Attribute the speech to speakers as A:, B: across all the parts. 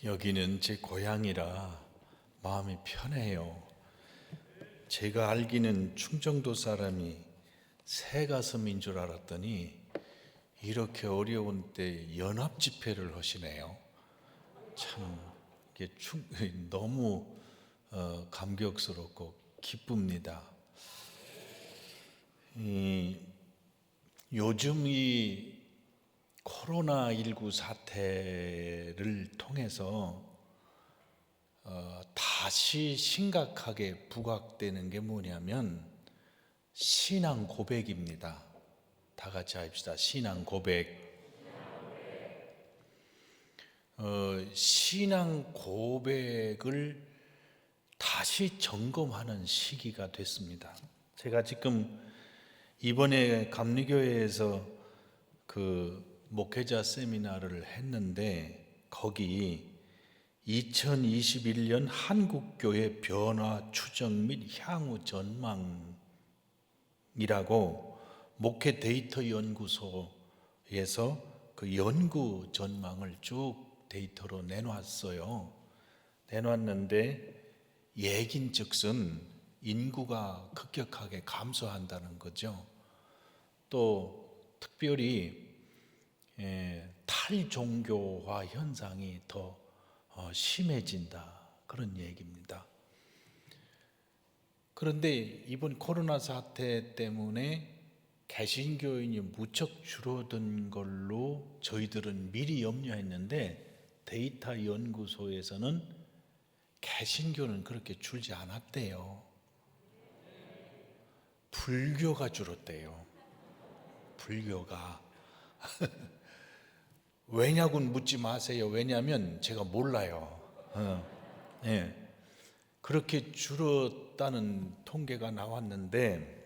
A: 여기는 제 고향이라 마음이 편해요. 제가 알기는 충청도 사람이 새가슴인 줄 알았더니 이렇게 어려운 때 연합 집회를 하시네요. 참 이게 너무 감격스럽고 기쁩니다. 요즘 이 코로나19 사태를 통해서 다시 심각하게 부각되는 게 뭐냐면 신앙 고백입니다. 다 같이 합시다. 신앙 고백. 신앙 고백을 다시 점검하는 시기가 됐습니다. 제가 지금 이번에 감리교회에서 그 목회자 세미나를 했는데 거기 2021년 한국교회 변화 추정 및 향후 전망이라고 목회 데이터 연구소에서 그 연구 전망을 쭉 데이터로 내놨어요. 내놨는데 얘긴즉슨 인구가 급격하게 감소한다는 거죠. 또 특별히 탈종교화 현상이 더 심해진다, 그런 얘기입니다. 그런데 이번 코로나 사태 때문에 개신교인이 무척 줄어든 걸로 저희들은 미리 염려했는데 데이터 연구소에서는 개신교는 그렇게 줄지 않았대요. 불교가 줄었대요. 불교가. 왜냐고는 묻지 마세요. 왜냐하면 제가 몰라요. 그렇게 줄었다는 통계가 나왔는데,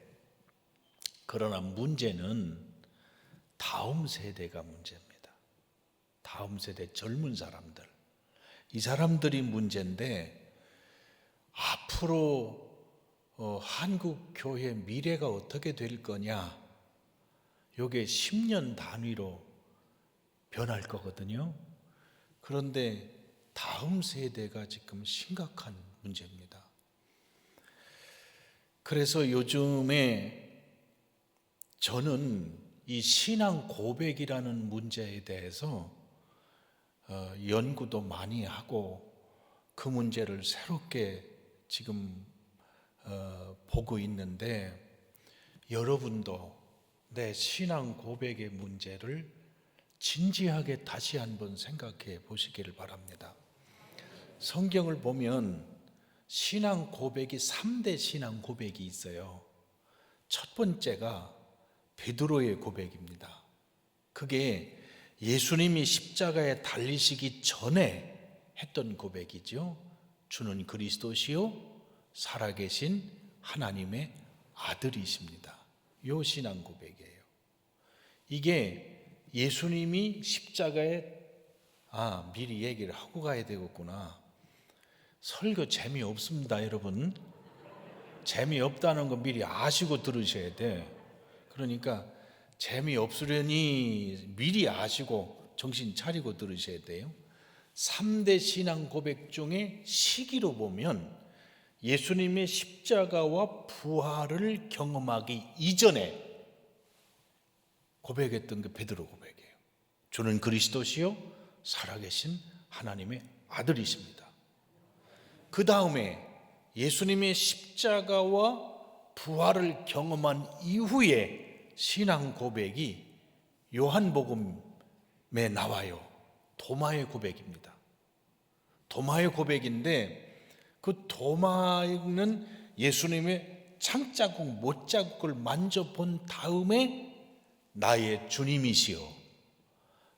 A: 그러나 문제는 다음 세대가 문제입니다. 다음 세대 젊은 사람들, 이 사람들이 문제인데 앞으로 한국 교회 미래가 어떻게 될 거냐, 이게 10년 단위로 변할 거거든요. 그런데 다음 세대가 지금 심각한 문제입니다. 그래서 요즘에 저는 이 신앙 고백이라는 문제에 대해서 연구도 많이 하고 그 문제를 새롭게 지금 보고 있는데, 여러분도 내 신앙 고백의 문제를 진지하게 다시 한번 생각해 보시기를 바랍니다. 성경을 보면 신앙 고백이 3대 신앙 고백이 있어요. 첫 번째가 베드로의 고백입니다. 그게 예수님이 십자가에 달리시기 전에 했던 고백이죠. 주는 그리스도시요 살아계신 하나님의 아들이십니다. 요 신앙 고백이에요. 이게 예수님이 십자가에 미리 얘기를 하고 가야 되겠구나. 설교 재미없습니다, 여러분. 재미없다는 거 미리 아시고 들으셔야 돼. 그러니까 재미없으려니 미리 아시고 정신 차리고 들으셔야 돼요. 3대 신앙 고백 중에 시기로 보면 예수님의 십자가와 부활을 경험하기 이전에 고백했던 게 베드로 고백이에요. 주는 그리스도시요 살아계신 하나님의 아들이십니다. 그 다음에 예수님의 십자가와 부활을 경험한 이후에 신앙 고백이 요한복음에 나와요. 도마의 고백입니다. 도마의 고백인데 그 도마는 예수님의 창자국, 못자국을 만져본 다음에 나의 주님이시여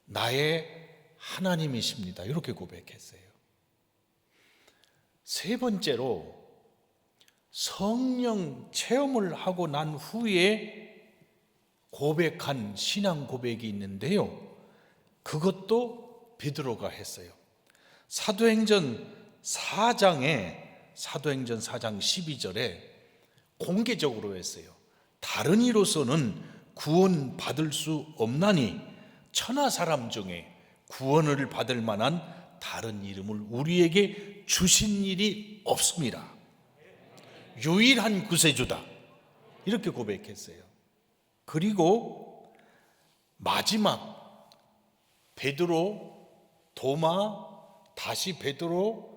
A: 나의 하나님이십니다, 이렇게 고백했어요. 세 번째로 성령 체험을 하고 난 후에 고백한 신앙 고백이 있는데요, 그것도 베드로가 했어요. 사도행전 4장 12절에 공개적으로 했어요. 다른 이로서는 구원 받을 수 없나니 천하 사람 중에 구원을 받을 만한 다른 이름을 우리에게 주신 일이 없습니다. 유일한 구세주다. 이렇게 고백했어요. 그리고 마지막 베드로, 도마, 다시 베드로,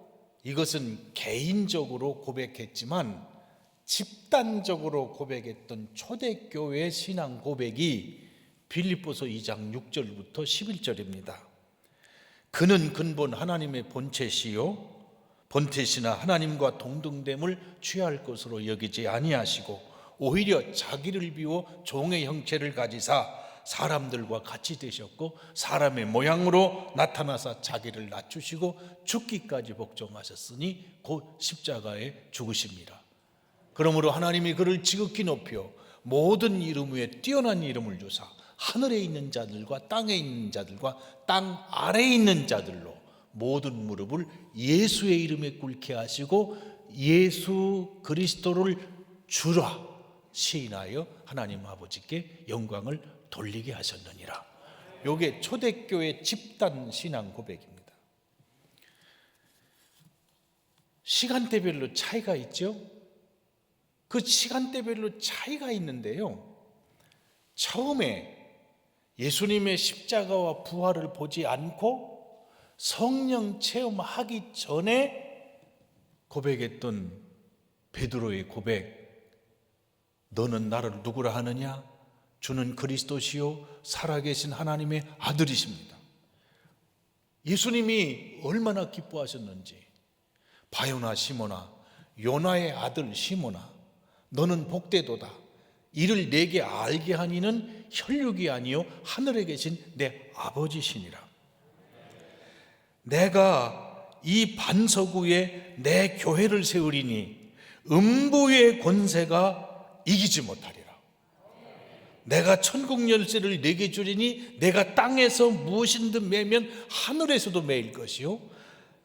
A: 이것은 개인적으로 고백했지만 집단적으로 고백했던 초대교회 신앙 고백이 빌립보서 2장 6절부터 11절입니다. 그는 근본 하나님의 본체시요 본태시나 하나님과 동등됨을 취할 것으로 여기지 아니하시고 오히려 자기를 비워 종의 형체를 가지사 사람들과 같이 되셨고 사람의 모양으로 나타나사 자기를 낮추시고 죽기까지 복종하셨으니 곧 십자가에 죽으십니다. 그러므로 하나님이 그를 지극히 높여 모든 이름 위에 뛰어난 이름을 주사 하늘에 있는 자들과 땅에 있는 자들과 땅 아래에 있는 자들로 모든 무릎을 예수의 이름에 꿇게 하시고 예수 그리스도를 주라 시인하여 하나님 아버지께 영광을 돌리게 하셨느니라. 이게 초대교회 집단 신앙 고백입니다. 시간대별로 차이가 있죠. 그 시간대별로 차이가 있는데요, 처음에 예수님의 십자가와 부활을 보지 않고 성령 체험하기 전에 고백했던 베드로의 고백, 너는 나를 누구라 하느냐? 주는 그리스도시요 살아계신 하나님의 아들이십니다. 예수님이 얼마나 기뻐하셨는지, 바요나 시모나, 요나의 아들 시모나, 너는 복되도다. 이를 내게 알게 하니는 혈육이 아니요 하늘에 계신 내 아버지시니라. 내가 이 반석 위에 내 교회를 세우리니 음부의 권세가 이기지 못하리라. 내가 천국 열쇠를 내게 주리니 내가 땅에서 무엇이든지 매면 하늘에서도 매일 것이요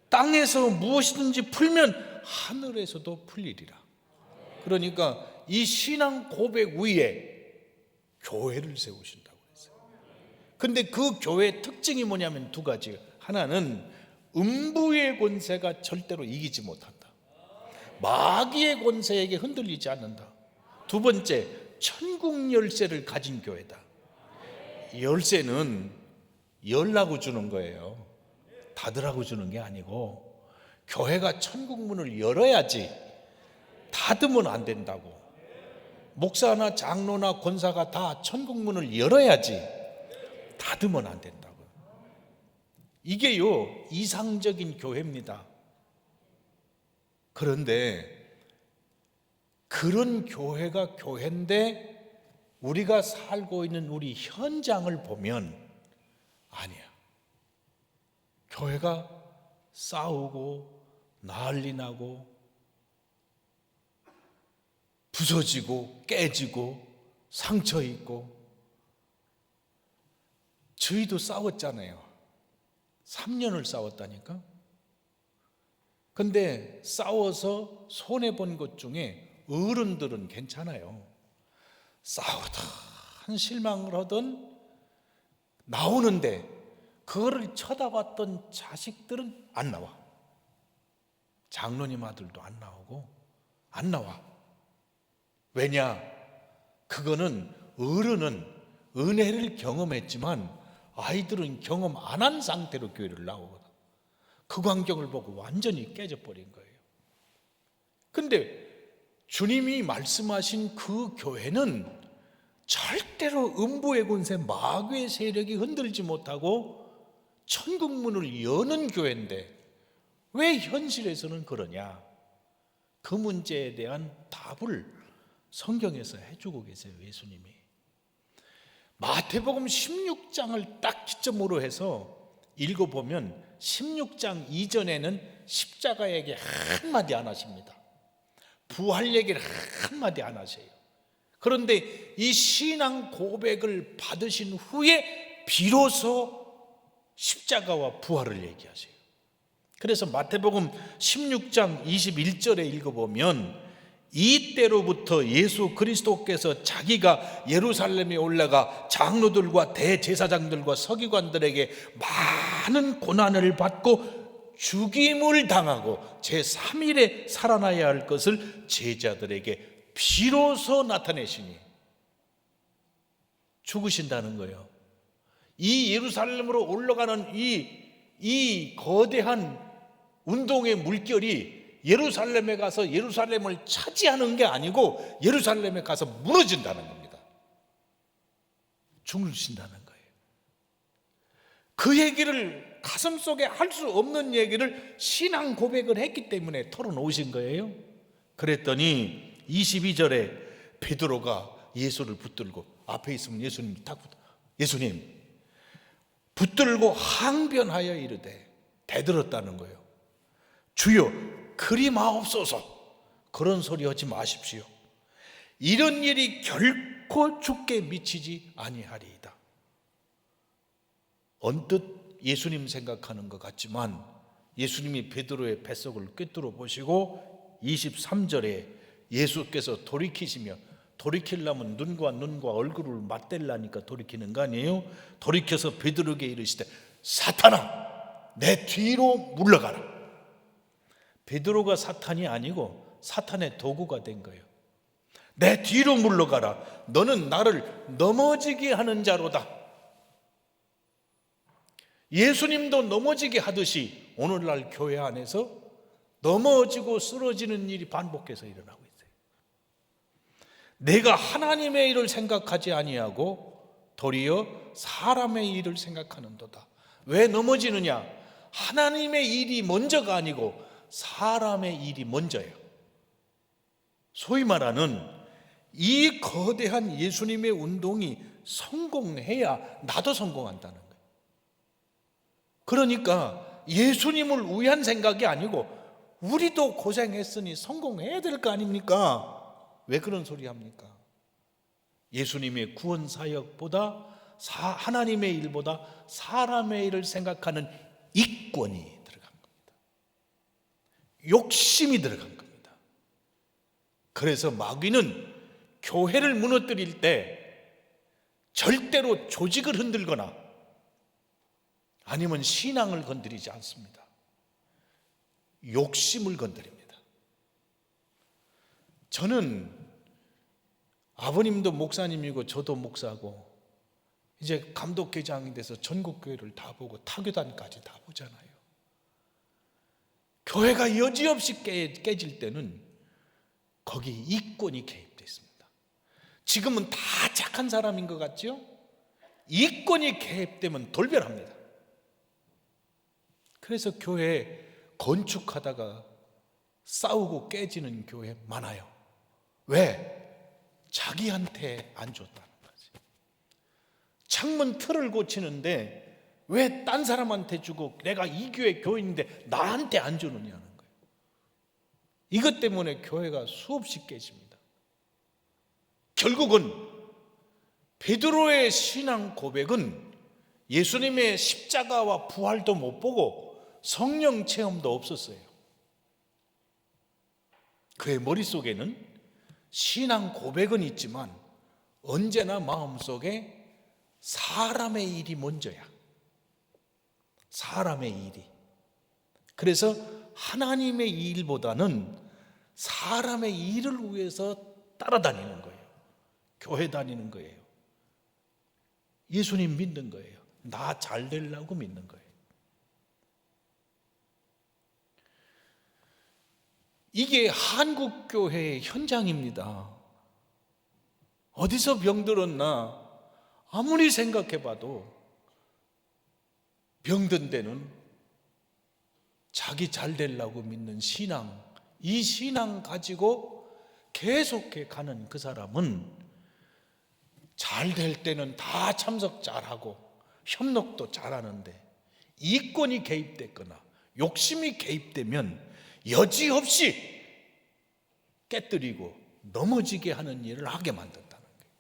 A: 땅에서 무엇이든지 풀면 하늘에서도 풀리리라. 그러니까 이 신앙 고백 위에 교회를 세우신다고 했어요. 근데 그 교회의 특징이 뭐냐면 두 가지. 하나는 음부의 권세가 절대로 이기지 못한다. 마귀의 권세에게 흔들리지 않는다. 두 번째, 천국 열쇠를 가진 교회다. 열쇠는 열라고 주는 거예요. 닫으라고 주는 게 아니고, 교회가 천국 문을 열어야지 닫으면 안 된다고. 목사나 장로나 권사가 다 천국 문을 열어야지 닫으면 안 된다고. 이게요 이상적인 교회입니다. 그런데 그런 교회가 교회인데 우리가 살고 있는 우리 현장을 보면 아니야. 교회가 싸우고 난리 나고 부서지고 깨지고 상처 있고. 저희도 싸웠잖아요. 3년을 싸웠다니까. 근데 싸워서 손해본 것 중에 어른들은 괜찮아요. 싸우던 실망을 하던 나오는데 그거를 쳐다봤던 자식들은 안 나와. 장로님 아들도 안 나오고 안 나와. 왜냐? 그거는 어른은 은혜를 경험했지만 아이들은 경험 안 한 상태로 교회를 나오거든. 그 광경을 보고 완전히 깨져버린 거예요. 근데 주님이 말씀하신 그 교회는 절대로 음부의 권세 마귀의 세력이 흔들지 못하고 천국 문을 여는 교회인데 왜 현실에서는 그러냐? 그 문제에 대한 답을 성경에서 해주고 계세요. 예수님이 마태복음 16장을 딱 기점으로 해서 읽어보면 16장 이전에는 십자가 얘기 한마디 안 하십니다. 부활 얘기를 한마디 안 하세요. 그런데 이 신앙 고백을 받으신 후에 비로소 십자가와 부활을 얘기하세요. 그래서 마태복음 16장 21절에 읽어보면 이때로부터 예수 그리스도께서 자기가 예루살렘에 올라가 장로들과 대제사장들과 서기관들에게 많은 고난을 받고 죽임을 당하고 제3일에 살아나야 할 것을 제자들에게 비로소 나타내시니 죽으신다는 거예요. 이 예루살렘으로 올라가는 이 거대한 운동의 물결이 예루살렘에 가서 예루살렘을 차지하는 게 아니고 예루살렘에 가서 무너진다는 겁니다. 죽으신다는 거예요. 그 얘기를 가슴속에 할 수 없는 얘기를 신앙 고백을 했기 때문에 털어놓으신 거예요. 그랬더니 22절에 베드로가 예수를 붙들고, 앞에 있으면 예수님 딱 예수님 붙들고 항변하여 이르되, 대들었다는 거예요. 주여 그리 마옵소서. 그런 소리 하지 마십시오. 이런 일이 결코 주께 미치지 아니하리이다. 언뜻 예수님 생각하는 것 같지만 예수님이 베드로의 뱃속을 꿰뚫어 보시고 23절에 예수께서 돌이키시며, 돌이키려면 눈과 얼굴을 맞대려니까 돌이키는 거 아니에요? 돌이켜서 베드로에게 이르시되 사탄아 내 뒤로 물러가라. 베드로가 사탄이 아니고 사탄의 도구가 된 거예요. 내 뒤로 물러가라. 너는 나를 넘어지게 하는 자로다. 예수님도 넘어지게 하듯이 오늘날 교회 안에서 넘어지고 쓰러지는 일이 반복해서 일어나고 있어요. 내가 하나님의 일을 생각하지 아니하고 도리어 사람의 일을 생각하는도다. 왜 넘어지느냐? 하나님의 일이 먼저가 아니고 사람의 일이 먼저예요. 소위 말하는 이 거대한 예수님의 운동이 성공해야 나도 성공한다는 거예요. 그러니까 예수님을 위한 생각이 아니고 우리도 고생했으니 성공해야 될 거 아닙니까? 왜 그런 소리 합니까? 예수님의 구원 사역보다 하나님의 일보다 사람의 일을 생각하는 이권이 들어간 겁니다. 욕심이 들어간 겁니다. 그래서 마귀는 교회를 무너뜨릴 때 절대로 조직을 흔들거나 아니면 신앙을 건드리지 않습니다. 욕심을 건드립니다. 저는 아버님도 목사님이고 저도 목사고 이제 감독회장이 돼서 전국교회를 다 보고 타교단까지 다 보잖아요. 교회가 여지없이 깨질 때는 거기 이권이 개입되어 있습니다. 지금은 다 착한 사람인 것 같죠? 이권이 개입되면 돌변합니다. 그래서 교회 건축하다가 싸우고 깨지는 교회 많아요. 왜? 자기한테 안 줬다는 거지. 창문 틀을 고치는데 왜 딴 사람한테 주고 내가 이 교회 교인인데 나한테 안 주느냐는 거예요. 이것 때문에 교회가 수없이 깨집니다. 결국은 베드로의 신앙 고백은 예수님의 십자가와 부활도 못 보고 성령 체험도 없었어요. 그의 머릿속에는 신앙 고백은 있지만 언제나 마음속에 사람의 일이 먼저야. 사람의 일이. 그래서 하나님의 일보다는 사람의 일을 위해서 따라다니는 거예요. 교회 다니는 거예요. 예수님 믿는 거예요. 나 잘 되려고 믿는 거예요. 이게 한국교회의 현장입니다. 어디서 병들었나 아무리 생각해봐도 병든 데는 자기 잘 되려고 믿는 신앙, 이 신앙 가지고 계속해 가는 그 사람은 잘 될 때는 다 참석 잘하고 협력도 잘하는데 이권이 개입됐거나 욕심이 개입되면 여지없이 깨뜨리고 넘어지게 하는 일을 하게 만든다는 거예요.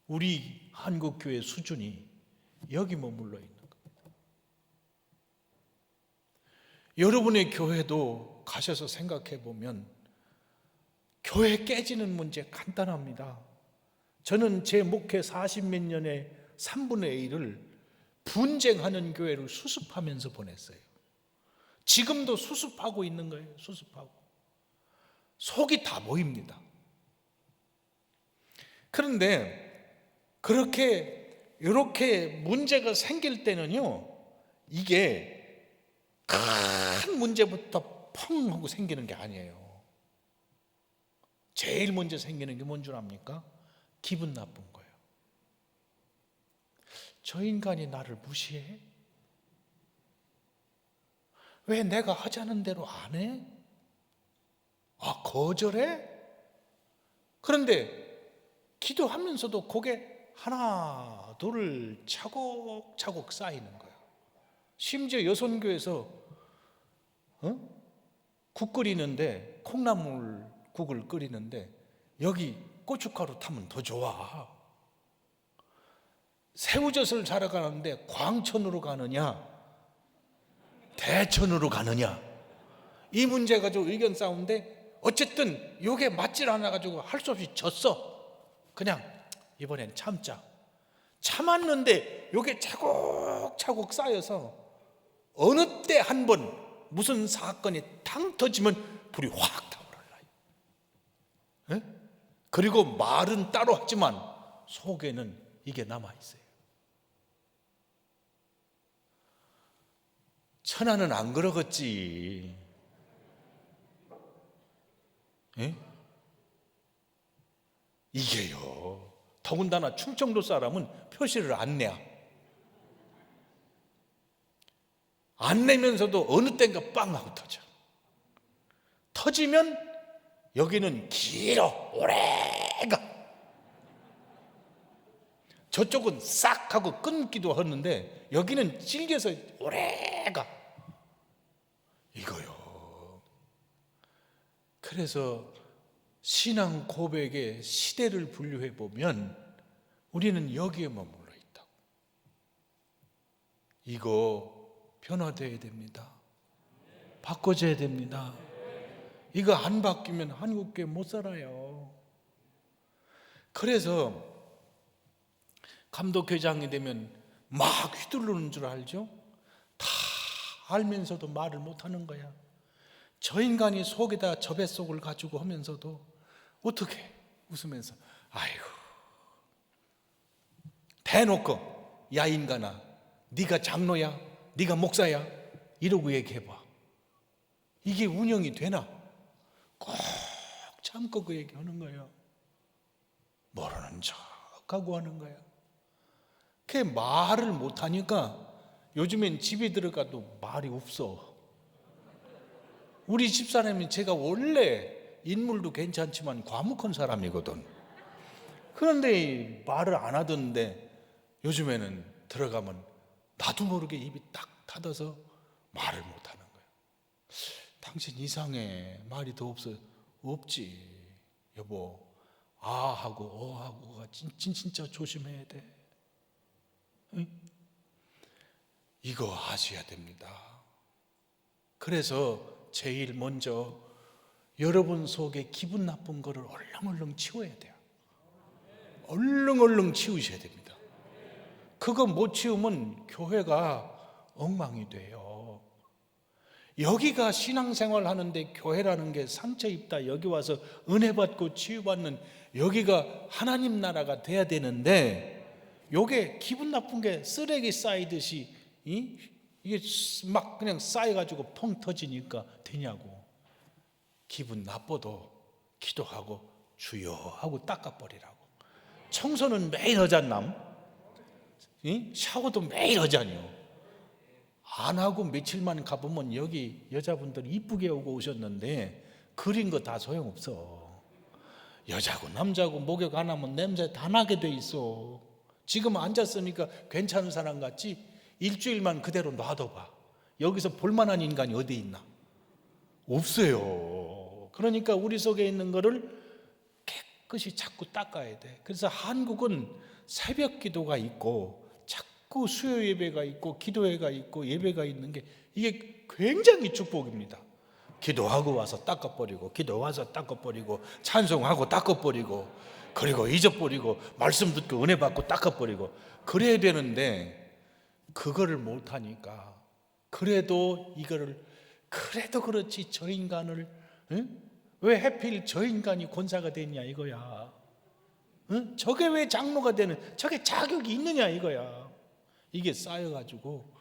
A: 우리 한국교회 수준이 여기 머물러 있는 겁니다. 여러분의 교회도 가셔서 생각해 보면 교회 깨지는 문제 간단합니다. 저는 제 목회 40몇 년의 3분의 1을 분쟁하는 교회를 수습하면서 보냈어요. 지금도 수습하고 있는 거예요. 수습하고. 속이 다 보입니다. 그런데 이렇게 문제가 생길 때는요, 이게 큰 문제부터 펑 하고 생기는 게 아니에요. 제일 먼저 생기는 게 뭔 줄 압니까? 기분 나쁜 거예요. 저 인간이 나를 무시해? 왜 내가 하자는 대로 안 해? 거절해? 그런데 기도하면서도 그게 하나 둘 차곡차곡 쌓이는 거예요. 심지어 여선교에서 국 끓이는데, 콩나물국을 끓이는데 여기 고춧가루 타면 더 좋아. 새우젓을 사러 가는데 광천으로 가느냐 대천으로 가느냐, 이 문제 가지고 의견 싸움인데 어쨌든 이게 맞질 않아 가지고 할 수 없이 졌어. 그냥 이번엔 참자. 참았는데 이게 차곡차곡 쌓여서 어느 때 한 번 무슨 사건이 탕 터지면 불이 확 타오르나요. 그리고 말은 따로 하지만 속에는 이게 남아 있어요. 천하는 안 그러겠지. 이게요, 더군다나 충청도 사람은 표시를 안 내야. 안 내면서도 어느 땐가 빵 하고 터져. 터지면 여기는 길어 오래가, 저쪽은 싹 하고 끊기도 하는데 여기는 질겨서 오래가 이거요. 그래서 신앙 고백의 시대를 분류해 보면 우리는 여기에 머물러 있다. 이거 변화되어야 됩니다. 바꿔줘야 됩니다. 이거 안 바뀌면 한국교회 못 살아요. 그래서 감독회장이 되면 막 휘두르는 줄 알죠? 다 알면서도 말을 못하는 거야. 저 인간이 속에다 저 뱃속을 가지고 하면서도 어떻게 웃으면서 아이고, 대놓고 야 인간아, 네가 장로야, 네가 목사야 이러고 얘기해봐. 이게 운영이 되나? 꼭 참고 그 얘기하는 거예요. 모르는 척하고 하는 거야. 그 말을 못하니까 요즘엔 집에 들어가도 말이 없어. 우리 집사람이 제가 원래 인물도 괜찮지만 과묵한 사람이거든. 그런데 말을 안 하던데 요즘에는 들어가면 나도 모르게 입이 딱 닫아서 말을 못하는 거야. 당신 이상해. 말이 더 없어. 없지 여보. 아 하고 어 하고가 진짜 조심해야 돼. 응? 이거 아셔야 됩니다. 그래서 제일 먼저 여러분 속에 기분 나쁜 거를 얼렁얼렁 치워야 돼요. 얼렁얼렁 치우셔야 됩니다. 그거 못 치우면 교회가 엉망이 돼요. 여기가 신앙생활 하는데 교회라는 게 상처 입다 여기 와서 은혜 받고 치유받는 여기가 하나님 나라가 돼야 되는데, 요게 기분 나쁜 게 쓰레기 쌓이듯이 이게 막 그냥 쌓여가지고 펑 터지니까 되냐고. 기분 나빠도 기도하고 주여 하고 닦아버리라고. 청소는 매일 하잖남. 샤워도 매일 하잖요. 안 하고 며칠만 가보면 여기 여자분들 이쁘게 오고 오셨는데 그린 거 다 소용없어. 여자고 남자고 목욕 안 하면 냄새 다 나게 돼 있어. 지금 앉았으니까 괜찮은 사람 같지? 일주일만 그대로 놔둬봐. 여기서 볼만한 인간이 어디 있나? 없어요. 그러니까 우리 속에 있는 거를 깨끗이 자꾸 닦아야 돼. 그래서 한국은 새벽 기도가 있고 자꾸 수요 예배가 있고 기도회가 있고 예배가 있는 게 이게 굉장히 축복입니다. 기도하고 와서 닦아버리고 기도 와서 닦아버리고 찬송하고 닦아버리고 그리고 잊어버리고 말씀 듣고 은혜 받고 닦아버리고 그래야 되는데 그거를 못하니까 그래도 그렇지 저 인간을, 응? 왜 하필 저 인간이 권사가 됐냐 이거야. 응? 저게 왜 장로가 되는, 저게 자격이 있느냐 이거야. 이게 쌓여가지고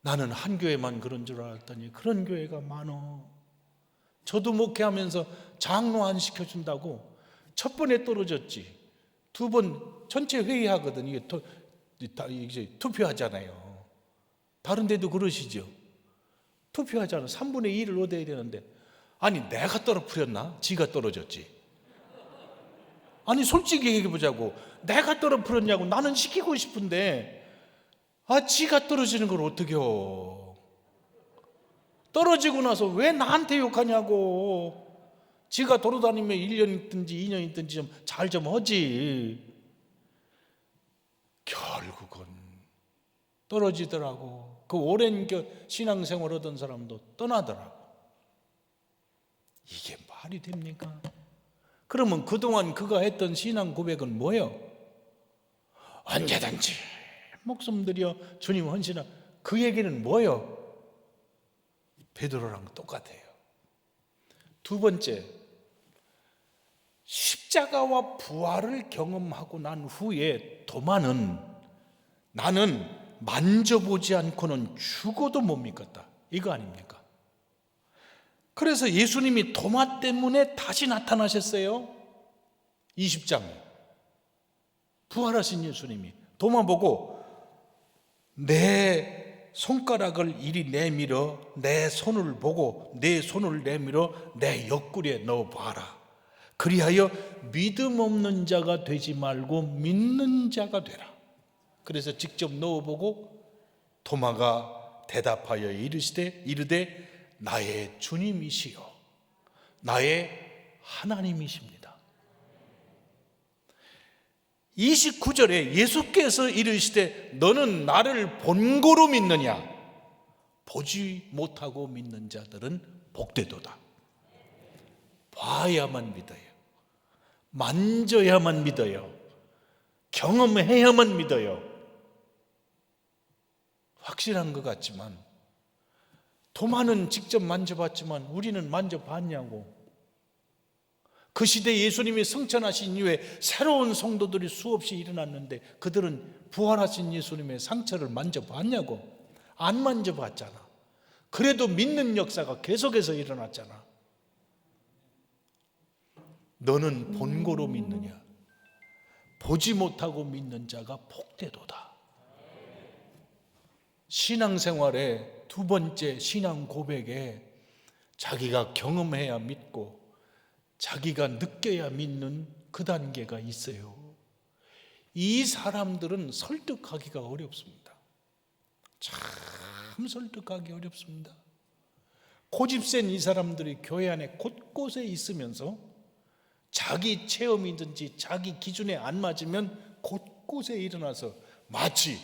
A: 나는 한 교회만 그런 줄 알았더니 그런 교회가 많어. 저도 목회하면서 장로 안 시켜준다고 첫 번에 떨어졌지. 두 번 전체 회의하거든. 이게 투표하잖아요. 다른 데도 그러시죠. 투표하잖아. 3분의 2를 얻어야 되는데, 아니 내가 떨어뜨렸나? 지가 떨어졌지. 아니 솔직히 얘기해보자고. 내가 떨어뜨렸냐고. 나는 시키고 싶은데 지가 떨어지는 걸 어떡해요. 떨어지고 나서 왜 나한테 욕하냐고. 지가 돌아다니면 1년 있든지 2년 있든지 좀 잘 좀 하지. 결국은 떨어지더라고. 그 오랜 신앙생활 하던 사람도 떠나더라고. 이게 말이 됩니까? 그러면 그동안 그가 했던 신앙 고백은 뭐예요? 언제든지 목숨 들여 주님 헌신하. 그 얘기는 뭐예요? 베드로랑 똑같아요. 두 번째, 십자가와 부활을 경험하고 난 후에 도마는 나는 만져보지 않고는 죽어도 못 믿겠다, 이거 아닙니까? 그래서 예수님이 도마 때문에 다시 나타나셨어요. 20장에 부활하신 예수님이 도마 보고 내 손가락을 이리 내밀어 내 손을 보고 내 손을 내밀어 내 옆구리에 넣어봐라. 그리하여 믿음 없는 자가 되지 말고 믿는 자가 되라. 그래서 직접 넣어보고 도마가 대답하여 이르되 나의 주님이시요 나의 하나님이십니다. 29절에 예수께서 이르시되 너는 나를 본고로 믿느냐? 보지 못하고 믿는 자들은 복되도다. 봐야만 믿어요. 만져야만 믿어요. 경험해야만 믿어요. 확실한 것 같지만 도마는 직접 만져봤지만 우리는 만져봤냐고. 그 시대에 예수님이 승천하신 이후에 새로운 성도들이 수없이 일어났는데 그들은 부활하신 예수님의 상처를 만져봤냐고. 안 만져봤잖아. 그래도 믿는 역사가 계속해서 일어났잖아. 너는 본고로 믿느냐? 보지 못하고 믿는 자가 복되도다. 신앙생활의 두 번째 신앙 고백에 자기가 경험해야 믿고 자기가 느껴야 믿는 그 단계가 있어요. 이 사람들은 설득하기가 어렵습니다. 참 설득하기 어렵습니다. 고집센 이 사람들이 교회 안에 곳곳에 있으면서 자기 체험이든지 자기 기준에 안 맞으면 곳곳에 일어나서 마치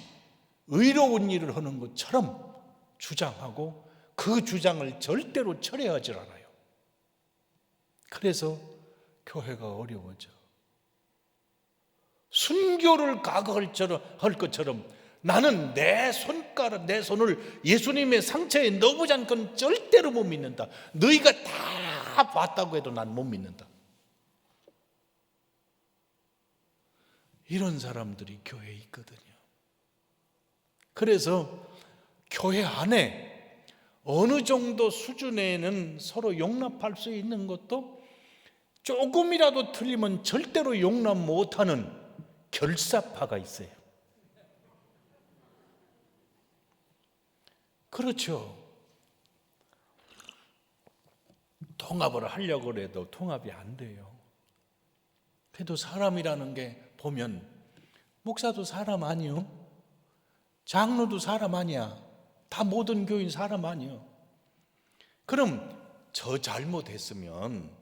A: 의로운 일을 하는 것처럼 주장하고 그 주장을 절대로 철회하지 않아요. 그래서 교회가 어려워져. 순교를 각오할 것처럼 나는 내 손을 예수님의 상처에 넣어보지 않고는 절대로 못 믿는다. 너희가 다 봤다고 해도 난 못 믿는다. 이런 사람들이 교회에 있거든요. 그래서 교회 안에 어느 정도 수준에는 서로 용납할 수 있는 것도 조금이라도 틀리면 절대로 용납 못하는 결사파가 있어요. 그렇죠. 통합을 하려고 해도 통합이 안 돼요. 그래도 사람이라는 게 보면 목사도 사람 아니요, 장로도 사람 아니야, 다 모든 교인 사람 아니요. 그럼 저 잘못했으면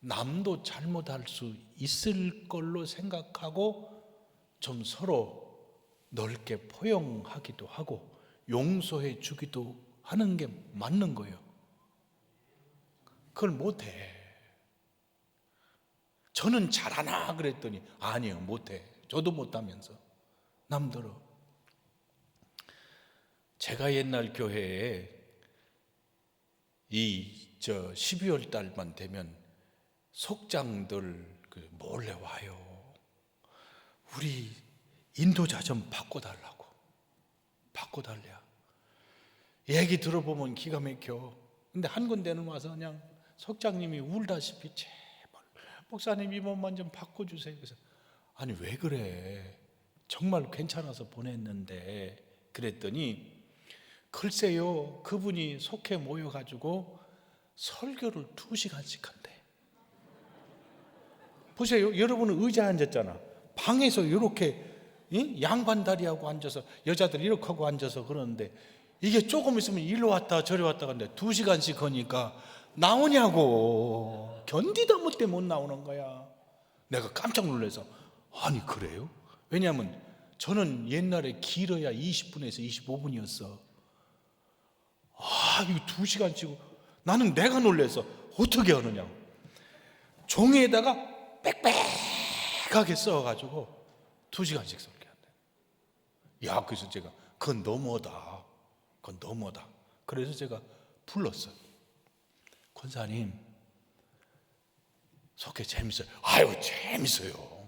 A: 남도 잘못할 수 있을 걸로 생각하고 좀 서로 넓게 포용하기도 하고 용서해 주기도 하는 게 맞는 거예요. 그걸 못해. 저는 잘하나 그랬더니 아니요, 못해. 저도 못하면서 남들은. 제가 옛날 교회에 12월 달만 되면 속장들 몰래 와요. 우리 인도자 좀 바꿔달라고. 바꿔달래. 얘기 들어보면 기가 막혀. 근데 한 군데는 와서 그냥 속장님이 울다시피 제발 목사님 이 몸만 좀 바꿔주세요. 그래서 아니 왜 그래? 정말 괜찮아서 보냈는데 그랬더니 글쎄요 그분이 속해 모여가지고 설교를 2시간씩 한대. 보세요. 여러분은 의자에 앉았잖아. 방에서 이렇게 양반다리하고 앉아서 여자들 이렇게 하고 앉아서 그러는데 이게 조금 있으면 일로 왔다 저리 왔다 가는데 2시간씩 하니까 나오냐고. 견디다 못해 못 나오는 거야. 내가 깜짝 놀라서 아니 그래요? 왜냐하면 저는 옛날에 길어야 20분에서 25분이었어. 이거 2시간치고 나는 내가 놀라서 어떻게 하느냐고. 종이에다가 빽빽하게 써가지고 2시간씩 설교한대. 야, 그래서 제가 그건 너무하다. 그건 너무하다. 그래서 제가 불렀어요. 권사님, 속회 재밌어요. 아유, 재밌어요.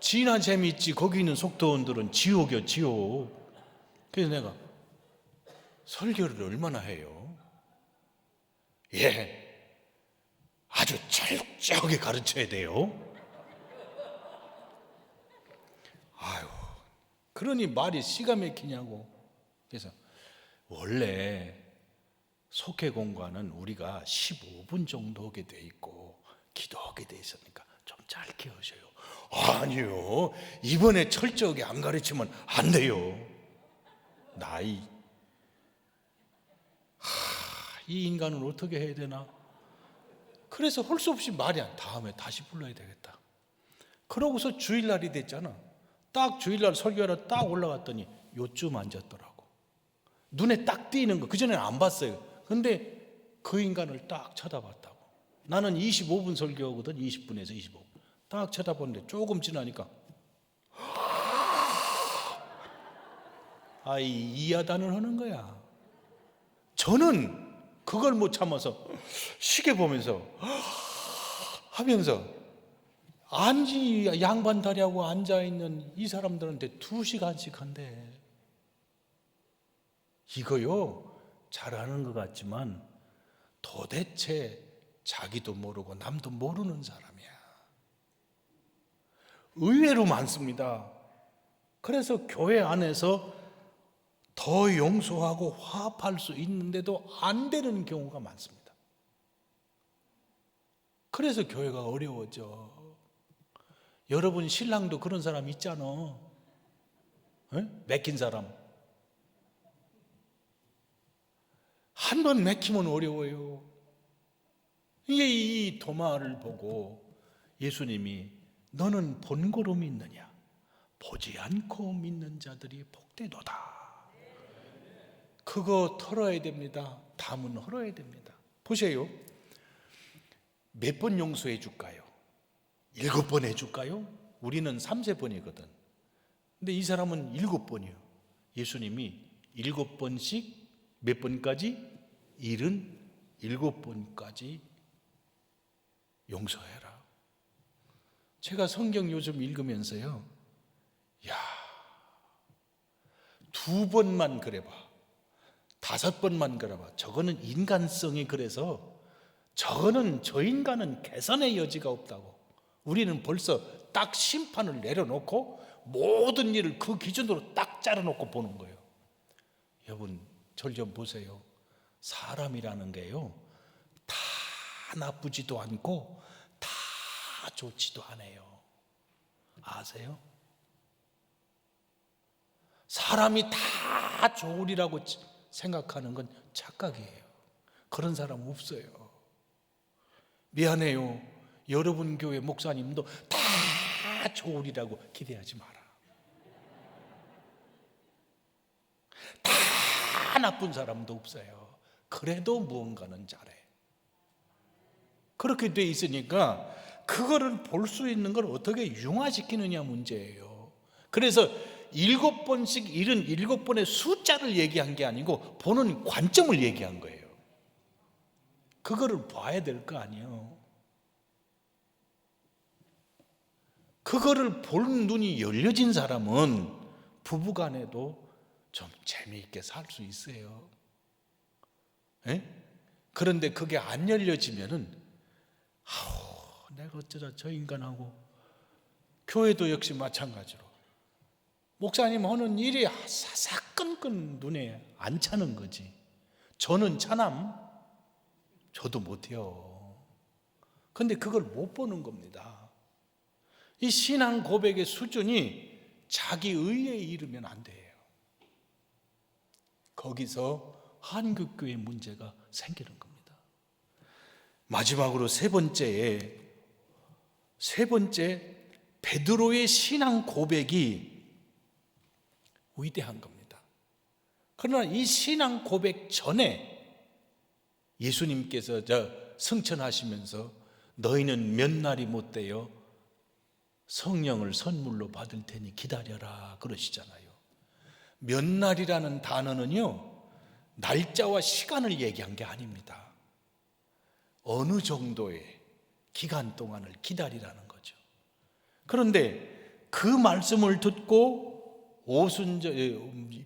A: 지나 재밌지. 거기 있는 속도원들은 지옥이요, 지옥. 그래서 내가 설교를 얼마나 해요? 예. 아주 철저하게 가르쳐야 돼요. 아유, 그러니 말이 씨가 막히냐고. 그래서 원래 속회 공부는 우리가 15분 정도 하게 돼 있고 기도하게 돼 있으니까 좀 짧게 하셔요. 아니요, 이번에 철저하게 안 가르치면 안 돼요. 나이. 이 인간은 어떻게 해야 되나? 그래서 할 수 없이 말이 안 다음에 다시 불러야 되겠다. 그러고서 주일날이 됐잖아. 딱 주일날 설교하러 딱 올라갔더니 요쯤 앉았더라고. 눈에 딱 띄는 거. 그전에는 안 봤어요. 근데 그 인간을 딱 쳐다봤다고. 나는 25분 설교하거든. 20분에서 25분. 딱 쳐다보는데 조금 지나니까 이야단을 하는 거야. 저는 그걸 못 참아서 시계 보면서 하면서 양반 다리하고 앉아있는 이 사람들한테 2시간씩 한대. 이거요 잘하는 것 같지만 도대체 자기도 모르고 남도 모르는 사람이야. 의외로 많습니다. 그래서 교회 안에서 더 용서하고 화합할 수 있는데도 안 되는 경우가 많습니다. 그래서 교회가 어려워져. 여러분 신랑도 그런 사람 있잖아. 맥힌 사람. 한 번 맥히면 어려워요. 이게 이 도마를 보고 예수님이 너는 본고로 믿느냐? 보지 않고 믿는 자들이 복되도다. 그거 털어야 됩니다. 담은 헐어야 됩니다. 보세요. 몇 번 용서해 줄까요? 7번 해줄까요? 우리는 3세번이거든. 근데 이 사람은 7번이요. 예수님이 7번씩 몇 번까지? 77번까지 용서해라. 제가 성경 요즘 읽으면서요, 2번만 그래봐, 5번만 그래봐. 저거는 인간성이 그래서 저거는 저 인간은 개선의 여지가 없다고. 우리는 벌써 딱 심판을 내려놓고 모든 일을 그 기준으로 딱 짜려놓고 보는 거예요. 여러분 절 좀 보세요. 사람이라는 게요 다 나쁘지도 않고 다 좋지도 않아요. 아세요? 사람이 다 좋으리라고 생각하는 건 착각이에요. 그런 사람 없어요. 미안해요. 여러분 교회 목사님도 다 좋으리라고 기대하지 마라. 다 나쁜 사람도 없어요. 그래도 무언가는 잘해. 그렇게 돼 있으니까 그거를 볼 수 있는 걸 어떻게 융화시키느냐 문제예요. 그래서 7번씩 일은 7번의 숫자를 얘기한 게 아니고 보는 관점을 얘기한 거예요. 그거를 봐야 될 거 아니에요. 그거를 볼 눈이 열려진 사람은 부부간에도 좀 재미있게 살 수 있어요. 에? 그런데 그게 안 열려지면은 내가 어쩌다 저 인간하고, 교회도 역시 마찬가지로 목사님 하는 일이 사사건건 눈에 안 차는 거지. 저는 차남, 저도 못해요. 그런데 그걸 못 보는 겁니다. 이 신앙 고백의 수준이 자기 의에 이르면 안 돼요. 거기서 한국교회 문제가 생기는 겁니다. 마지막으로 세 번째 베드로의 신앙 고백이 위대한 겁니다. 그러나 이 신앙 고백 전에 예수님께서 승천하시면서 너희는 몇 날이 못되어 성령을 선물로 받을 테니 기다려라 그러시잖아요. 몇 날이라는 단어는요, 날짜와 시간을 얘기한 게 아닙니다. 어느 정도의 기간 동안을 기다리라는 거죠. 그런데 그 말씀을 듣고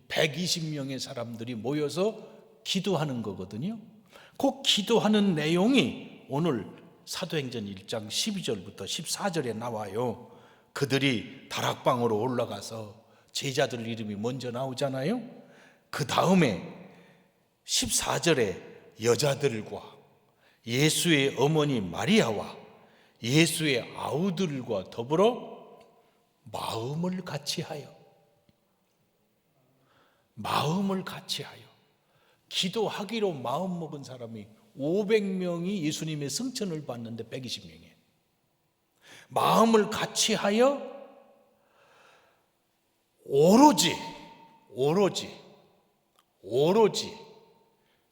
A: 120명의 사람들이 모여서 기도하는 거거든요. 그 기도하는 내용이 오늘 사도행전 1장 12절부터 14절에 나와요. 그들이 다락방으로 올라가서 제자들 이름이 먼저 나오잖아요. 그 다음에 14절에 여자들과 예수의 어머니 마리아와 예수의 아우들과 더불어 마음을 같이하여 기도하기로 마음먹은 사람이 500명이 예수님의 승천을 받는데 120명이에요. 마음을 같이하여 오로지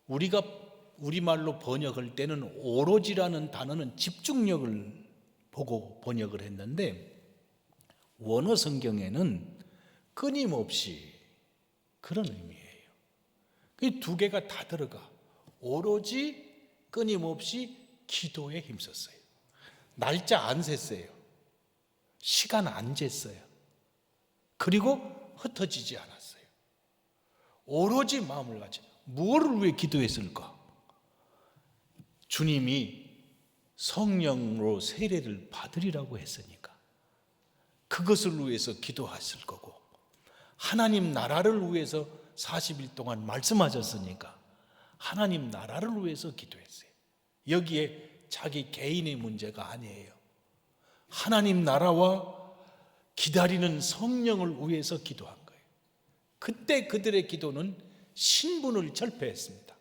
A: 우리가 우리말로 번역할 때는 오로지라는 단어는 집중력을 보고 번역을 했는데, 원어 성경에는 끊임없이 그런 의미예요. 그 두 개가 다 들어가. 오로지 끊임없이 기도에 힘썼어요. 날짜 안 셌어요. 시간 안 쟀어요. 그리고 흩어지지 않았어요. 오로지 마음을 같이. 무엇을 위해 기도했을까? 주님이 성령으로 세례를 받으리라고 했으니까 그것을 위해서 기도했을 거고, 하나님 나라를 위해서 40일 동안 말씀하셨으니까 하나님 나라를 위해서 기도했어요. 여기에 자기 개인의 문제가 아니에요. 하나님 나라와 기다리는 성령을 위해서 기도한 거예요. 그때 그들의 기도는 신분을 철폐했습니다.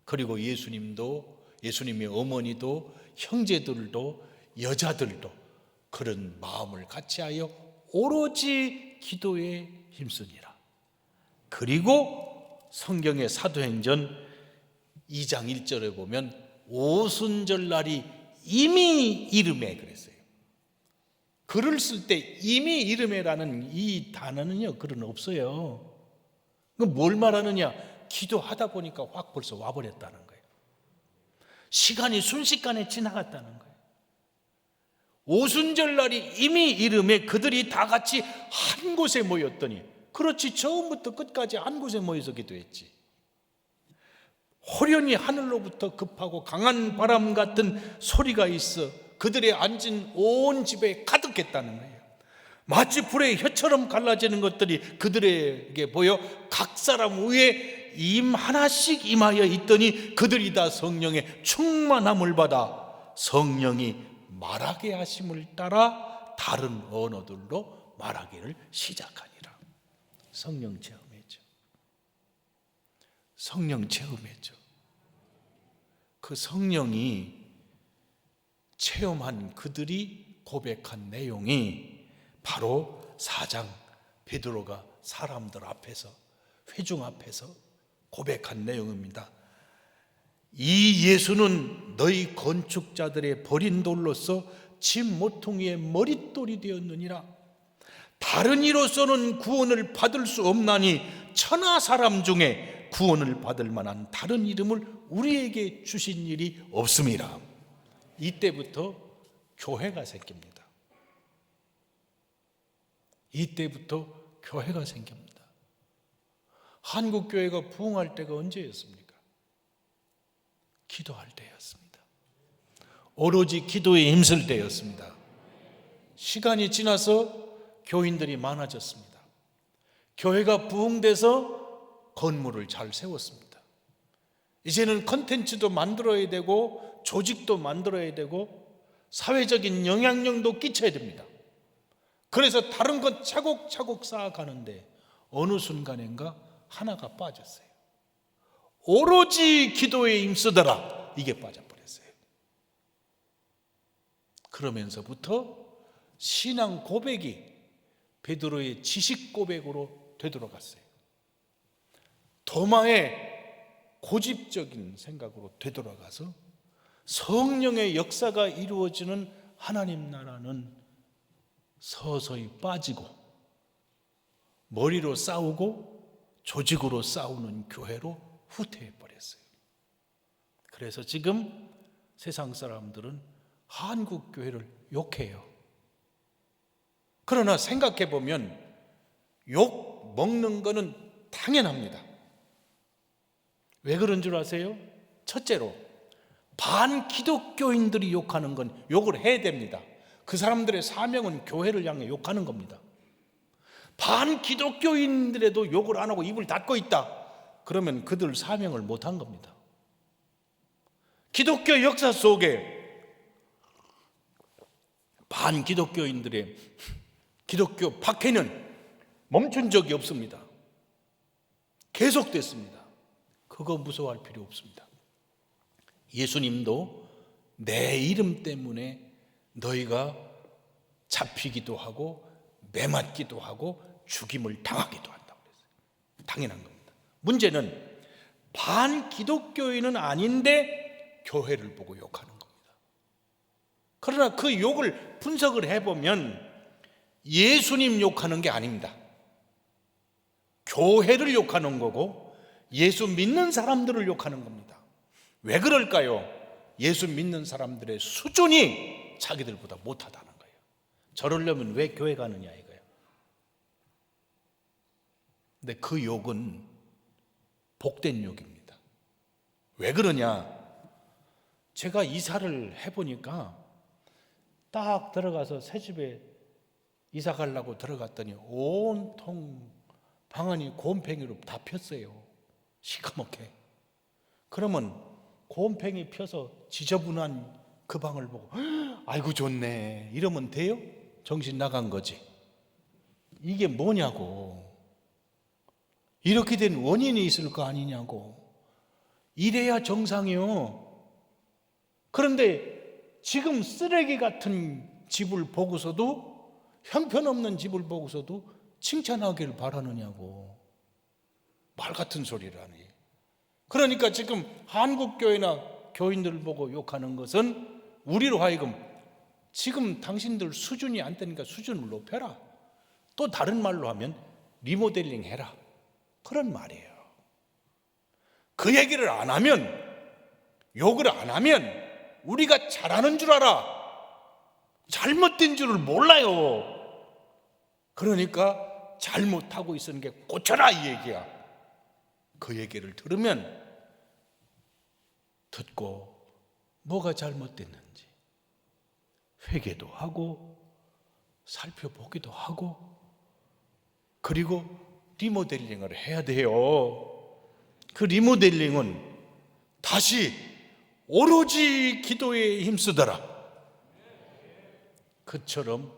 A: 그리고 예수님의 어머니도 형제들도 여자들도 그런 마음을 같이하여 오로지 기도에 힘쓰니라. 그리고 성경의 사도행전 2장 1절에 보면 오순절날이 이미 이름에 그랬어요. 글을 쓸 때 이미 이름에라는 이 단어는요, 글은 없어요. 뭘 말하느냐? 기도하다 보니까 확 벌써 와버렸다는 거예요. 시간이 순식간에 지나갔다는 거예요. 오순절날이 이미 이름에 그들이 다 같이 한 곳에 모였더니, 그렇지, 처음부터 끝까지 한 곳에 모여서 기도했지. 호련히 하늘로부터 급하고 강한 바람 같은 소리가 있어 그들의 앉은 온 집에 가득했다는 거예요. 마치 불의 혀처럼 갈라지는 것들이 그들에게 보여 각 사람 위에 임 하나씩 임하여 있더니 그들이 다 성령의 충만함을 받아 성령이 말하게 하심을 따라 다른 언어들로 말하기를 시작하니라. 성령 체험했죠. 성령 체험했죠. 그 성령이 체험한 그들이 고백한 내용이 바로 4장 베드로가 사람들 앞에서, 회중 앞에서 고백한 내용입니다. 이 예수는 너희 건축자들의 버린 돌로서 집 모퉁이의 머릿돌이 되었느니라. 다른 이로서는 구원을 받을 수 없나니 천하 사람 중에 구원을 받을 만한 다른 이름을 우리에게 주신 일이 없음이라. 이때부터 교회가 생깁니다. 이때부터 교회가 생깁니다. 한국 교회가 부흥할 때가 언제였습니까? 기도할 때였습니다. 오로지 기도에 힘쓸 때였습니다. 시간이 지나서 교인들이 많아졌습니다. 교회가 부흥돼서 건물을 잘 세웠습니다. 이제는 컨텐츠도 만들어야 되고 조직도 만들어야 되고 사회적인 영향력도 끼쳐야 됩니다. 그래서 다른 것 차곡차곡 쌓아가는데 어느 순간인가 하나가 빠졌어요. 오로지 기도에 힘쓰더라, 이게 빠져버렸어요. 그러면서부터 신앙 고백이 베드로의 지식 고백으로 되돌아갔어요. 도마의 고집적인 생각으로 되돌아가서 성령의 역사가 이루어지는 하나님 나라는 서서히 빠지고 머리로 싸우고 조직으로 싸우는 교회로 후퇴해버렸어요. 그래서 지금 세상 사람들은 한국 교회를 욕해요. 그러나 생각해 보면 욕 먹는 거는 당연합니다. 왜 그런 줄 아세요? 첫째로 반기독교인들이 욕하는 건 욕을 해야 됩니다. 그 사람들의 사명은 교회를 향해 욕하는 겁니다. 반기독교인들에도 욕을 안 하고 입을 닫고 있다, 그러면 그들 사명을 못한 겁니다. 기독교 역사 속에 반기독교인들의 기독교 박해는 멈춘 적이 없습니다. 계속됐습니다. 그거 무서워할 필요 없습니다. 예수님도 내 이름 때문에 너희가 잡히기도 하고 매맞기도 하고 죽임을 당하기도 한다고 그랬어요. 당연한 겁니다. 문제는 반기독교인은 아닌데 교회를 보고 욕하는 겁니다. 그러나 그 욕을 분석을 해보면 예수님 욕하는 게 아닙니다. 교회를 욕하는 거고 예수 믿는 사람들을 욕하는 겁니다. 왜 그럴까요? 예수 믿는 사람들의 수준이 자기들보다 못하다는 거예요. 저러려면 왜 교회 가느냐 이거예요. 근데 그 욕은 복된 욕입니다. 왜 그러냐? 제가 이사를 해보니까 딱 들어가서 새 집에 이사 가려고 들어갔더니 온통 방안이 곰팡이로 다 폈어요. 시커멓게. 그러면 곰팡이 펴서 지저분한 그 방을 보고 아이고 좋네 이러면 돼요? 정신 나간 거지. 이게 뭐냐고. 이렇게 된 원인이 있을 거 아니냐고. 이래야 정상이요. 그런데 지금 쓰레기 같은 집을 보고서도, 형편없는 집을 보고서도 칭찬하기를 바라느냐고. 말 같은 소리라니. 그러니까 지금 한국교회나 교인들을 보고 욕하는 것은 우리로 하여금 지금 당신들 수준이 안 되니까 수준을 높여라, 또 다른 말로 하면 리모델링 해라, 그런 말이에요. 그 얘기를 안 하면, 욕을 안 하면 우리가 잘하는 줄 알아. 잘못된 줄을 몰라요. 그러니까 잘못하고 있는 게 고쳐라 이 얘기야. 그 얘기를 들으면 듣고 뭐가 잘못됐는지 회개도 하고 살펴보기도 하고, 그리고 리모델링을 해야 돼요. 그 리모델링은 다시 오로지 기도에 힘쓰더라, 그처럼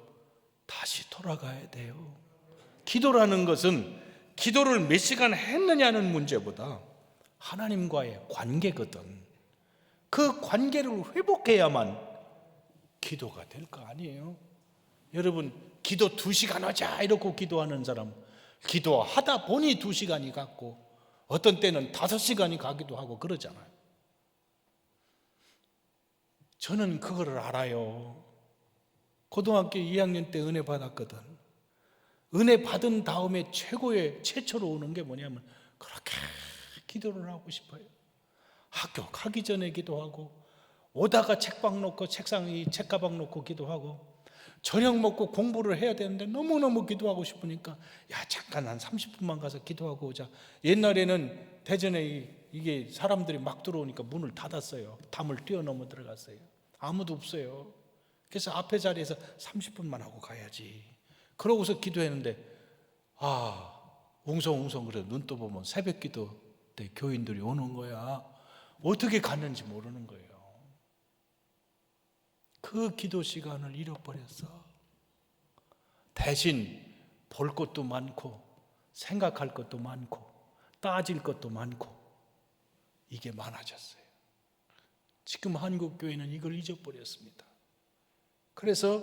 A: 다시 돌아가야 돼요. 기도라는 것은 기도를 몇 시간 했느냐는 문제보다 하나님과의 관계거든. 그 관계를 회복해야만 기도가 될 거 아니에요. 여러분, 기도 2시간 하자 이러고 기도하는 사람, 기도하다 보니 2시간이 갔고 어떤 때는 5시간이 가기도 하고 그러잖아요. 저는 그거를 알아요. 고등학교 2학년 때 은혜 받았거든. 은혜 받은 다음에 최초로 오는 게 뭐냐면 그렇게 기도를 하고 싶어요. 학교 가기 전에 기도하고, 오다가 책방 놓고 책가방 놓고 기도하고, 저녁 먹고 공부를 해야 되는데 너무너무 기도하고 싶으니까 야 잠깐 한 30분만 가서 기도하고 오자. 옛날에는 대전에 이게 사람들이 막 들어오니까 문을 닫았어요. 담을 뛰어넘어 들어갔어요. 아무도 없어요. 그래서 앞에 자리에서 30분만 하고 가야지. 그러고서 기도했는데 웅성웅성 그래. 눈 떠보면 새벽 기도 때 교인들이 오는 거야. 어떻게 갔는지 모르는 거예요. 그 기도 시간을 잃어버렸어. 대신 볼 것도 많고 생각할 것도 많고 따질 것도 많고 이게 많아졌어요. 지금 한국 교회는 이걸 잊어버렸습니다. 그래서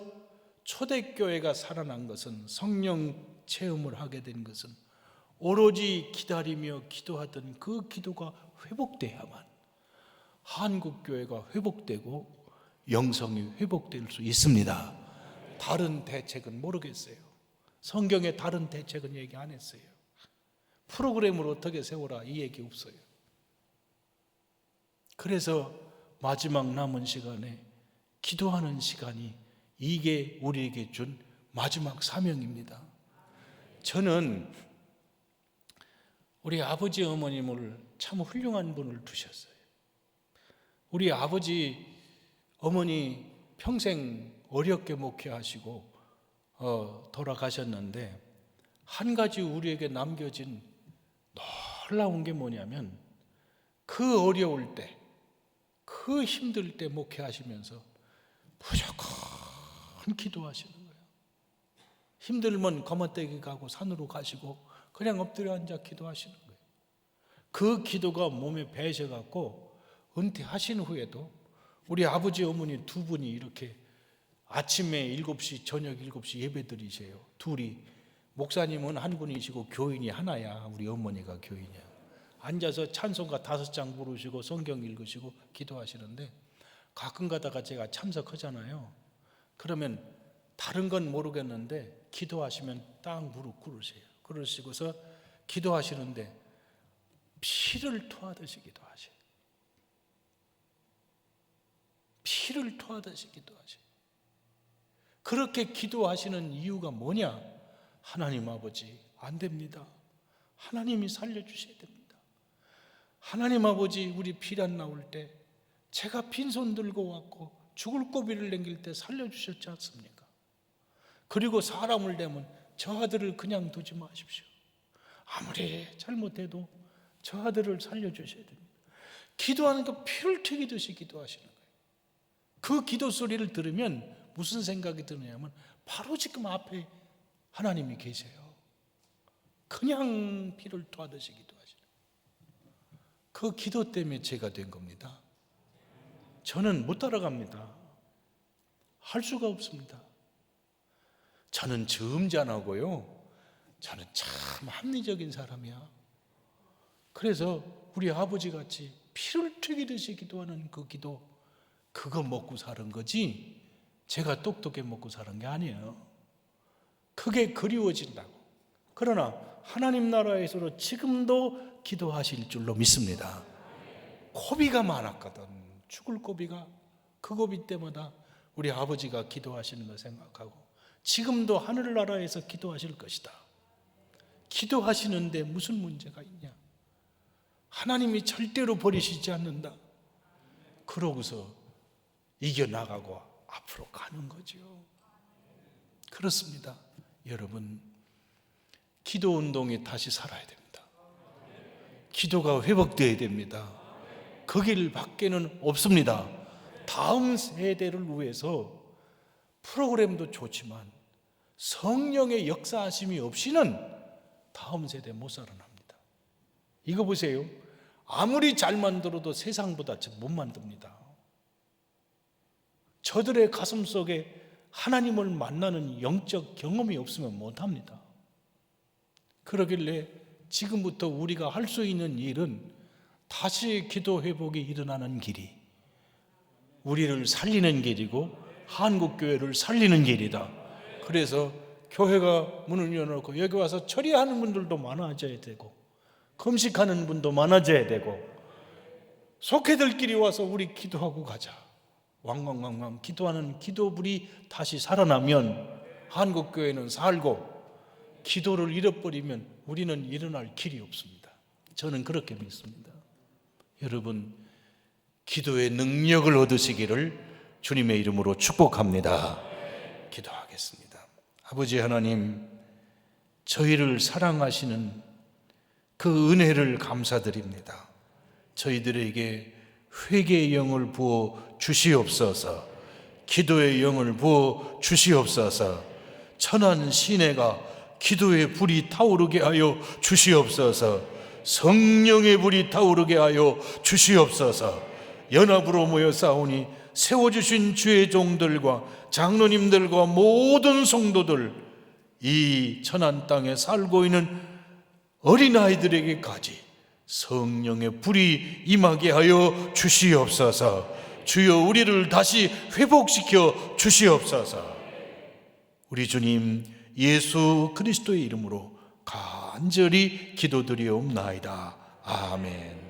A: 초대교회가 살아난 것은, 성령 체험을 하게 된 것은 오로지 기다리며 기도하던 그 기도가 회복돼야만 한국 교회가 회복되고 영성이 회복될 수 있습니다. 다른 대책은 모르겠어요. 성경에 다른 대책은 얘기 안 했어요. 프로그램을 어떻게 세워라 이 얘기 없어요. 그래서 마지막 남은 시간에 기도하는 시간이 이게 우리에게 준 마지막 사명입니다. 저는 우리 아버지 어머님을 참 훌륭한 분을 두셨어요. 우리 아버지 어머니 평생 어렵게 목회하시고 돌아가셨는데, 한 가지 우리에게 남겨진 놀라운 게 뭐냐면 그 어려울 때, 그 힘들 때 목회하시면서 무조건 기도하시는 거예요. 힘들면 거머떼기 가고 산으로 가시고 그냥 엎드려 앉아 기도하시는 거예요. 그 기도가 몸에 배셔갖고 은퇴하신 후에도 우리 아버지 어머니 두 분이 이렇게 아침에 7시 저녁 7시 예배 드리세요. 둘이. 목사님은 한 분이시고 교인이 하나야. 우리 어머니가 교인이야. 앉아서 찬송가 5장 부르시고 성경 읽으시고 기도하시는데, 가끔 가다가 제가 참석하잖아요. 그러면 다른 건 모르겠는데 기도하시면 딱 무릎 꿇으세요. 그러시고서 기도하시는데 피를 토하듯이 기도하셔요. 피를 토하듯이 기도하셔요. 그렇게 기도하시는 이유가 뭐냐? 하나님 아버지, 안 됩니다. 하나님이 살려주셔야 됩니다. 하나님 아버지, 우리 비란 나올 때 제가 빈손 들고 왔고 죽을 고비를 넘길 때 살려주셨지 않습니까? 그리고 사람을 대면 저 아들을 그냥 두지 마십시오. 아무리 잘못해도 저 아들을 살려주셔야 됩니다. 기도하는 거 피를 튀기듯이 기도하시는 거예요. 그 기도 소리를 들으면 무슨 생각이 드느냐면 바로 지금 앞에 하나님이 계세요. 그냥 피를 토하듯이 기도하시는 거예요. 그 기도 때문에 제가 된 겁니다. 저는 못 따라갑니다. 할 수가 없습니다. 저는 점잖하고요. 저는 참 합리적인 사람이야. 그래서 우리 아버지 같이 피를 튀기듯이 기도하는 그 기도, 그거 먹고 사는 거지 제가 똑똑해 먹고 사는 게 아니에요. 그게 그리워진다고. 그러나 하나님 나라에서 지금도 기도하실 줄로 믿습니다. 고비가 많았거든. 죽을 고비가. 그 고비 때마다 우리 아버지가 기도하시는 거 생각하고 지금도 하늘나라에서 기도하실 것이다. 기도하시는데 무슨 문제가 있냐? 하나님이 절대로 버리시지 않는다. 그러고서 이겨나가고 앞으로 가는 거죠. 그렇습니다. 여러분, 기도 운동이 다시 살아야 됩니다. 기도가 회복되어야 됩니다. 그 길 밖에는 없습니다. 다음 세대를 위해서 프로그램도 좋지만 성령의 역사하심이 없이는 다음 세대 못 살아납니다. 이거 보세요. 아무리 잘 만들어도 세상보다 못 만듭니다. 저들의 가슴 속에 하나님을 만나는 영적 경험이 없으면 못합니다. 그러길래 지금부터 우리가 할 수 있는 일은 다시 기도 회복이 일어나는 길이 우리를 살리는 길이고 한국교회를 살리는 길이다. 그래서 교회가 문을 열어놓고 여기 와서 처리하는 분들도 많아져야 되고, 금식하는 분도 많아져야 되고, 속회들끼리 와서 우리 기도하고 가자. 왕왕왕왕 기도하는 기도불이 다시 살아나면 한국교회는 살고, 기도를 잃어버리면 우리는 일어날 길이 없습니다. 저는 그렇게 믿습니다. 여러분, 기도의 능력을 얻으시기를 주님의 이름으로 축복합니다. 기도하겠습니다. 아버지 하나님, 저희를 사랑하시는 그 은혜를 감사드립니다. 저희들에게 회개의 영을 부어 주시옵소서, 기도의 영을 부어 주시옵소서, 천한 시내가 기도의 불이 타오르게 하여 주시옵소서, 성령의 불이 타오르게 하여 주시옵소서. 연합으로 모여 싸우니 세워주신 주의 종들과 장로님들과 모든 성도들, 이 천한 땅에 살고 있는 어린아이들에게까지 성령의 불이 임하게 하여 주시옵소서. 주여, 우리를 다시 회복시켜 주시옵소서. 우리 주님 예수 그리스도의 이름으로 간절히 기도드리옵나이다. 아멘.